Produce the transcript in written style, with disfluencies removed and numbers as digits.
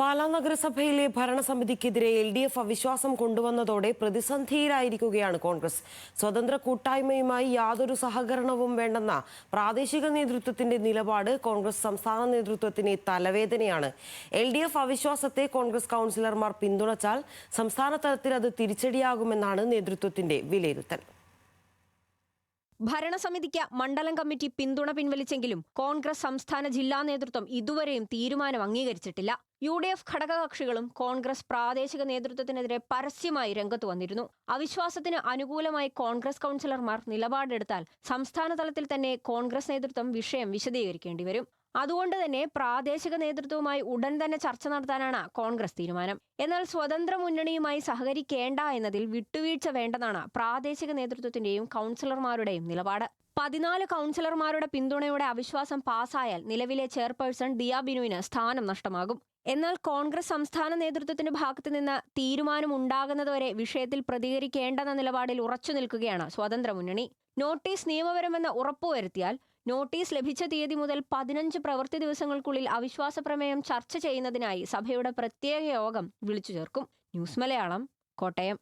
പാലാ നഗരസഭയിലെ ഭരണസമിതിക്കെതിരെ LDF അവിശ്വാസം കൊണ്ടുവന്നതോടെ പ്രതിസന്ധിയിലായിരിക്കുകയാണ് കോൺഗ്രസ്. സ്വതന്ത്ര കൂട്ടായ്മയുമായി യാതൊരു സഹകരണവും വേണ്ടെന്ന പ്രാദേശിക നേതൃത്വത്തിന്റെ നിലപാട് കോൺഗ്രസ് സംസ്ഥാന നേതൃത്വത്തിന് തലവേദനയാണ്. LDF അവിശ്വാസത്തെ കോൺഗ്രസ് കൗൺസിലർമാർ പിന്തുണച്ചാൽ സംസ്ഥാന തലത്തിൽ അത് തിരിച്ചടിയാകുമെന്നാണ് നേതൃത്വത്തിന്റെ വിലയിരുത്തൽ. ഭരണസമിതിക്ക് മണ്ഡലം കമ്മിറ്റി പിന്തുണ പിൻവലിച്ചെങ്കിലും കോൺഗ്രസ് സംസ്ഥാന ജില്ലാ നേതൃത്വം ഇതുവരെയും തീരുമാനം അംഗീകരിച്ചിട്ടില്ല. UDF ഘടകകക്ഷികളും കോൺഗ്രസ് പ്രാദേശിക നേതൃത്വത്തിനെതിരെ പരസ്യമായി രംഗത്തു വന്നിരുന്നു. അവിശ്വാസത്തിന് അനുകൂലമായി കോൺഗ്രസ് കൗൺസിലർമാർ നിലപാടെടുത്താൽ സംസ്ഥാന തലത്തിൽ തന്നെ കോൺഗ്രസ് നേതൃത്വം വിഷയം വിശദീകരിക്കേണ്ടി വരും. അതുകൊണ്ട് തന്നെ പ്രാദേശിക നേതൃത്വവുമായി ഉടൻ തന്നെ ചർച്ച നടത്താനാണ് കോൺഗ്രസ് തീരുമാനം. എന്നാൽ സ്വതന്ത്ര മുന്നണിയുമായി സഹകരിക്കേണ്ട എന്നതിൽ വിട്ടുവീഴ്ച വേണ്ടെന്നാണ് പ്രാദേശിക നേതൃത്വത്തിന്റെയും കൗൺസിലർമാരുടെയും നിലപാട്. 14 കൗൺസിലർമാരുടെ പിന്തുണയോടെ അവിശ്വാസം പാസായാൽ നിലവിലെ ചെയർപേഴ്സൺ ദിയ ബിനുവിന് സ്ഥാനം നഷ്ടമാകും. എന്നാൽ കോൺഗ്രസ് സംസ്ഥാന നേതൃത്വത്തിന്റെ ഭാഗത്തുനിന്ന് തീരുമാനമുണ്ടാകുന്നതുവരെ വിഷയത്തിൽ പ്രതികരിക്കേണ്ടെന്ന നിലപാടിൽ ഉറച്ചു നിൽക്കുകയാണ് സ്വതന്ത്ര മുന്നണി. നോട്ടീസ് നിയമപരമെന്ന് ഉറപ്പുവരുത്തിയാൽ നോട്ടീസ് ലഭിച്ച തീയതി മുതൽ 15 പ്രവൃത്തി ദിവസങ്ങൾക്കുള്ളിൽ അവിശ്വാസ പ്രമേയം ചർച്ച ചെയ്യുന്നതിനായി സഭയുടെ പ്രത്യേക യോഗം വിളിച്ചു ചേർക്കും. ന്യൂസ് മലയാളം, കോട്ടയം.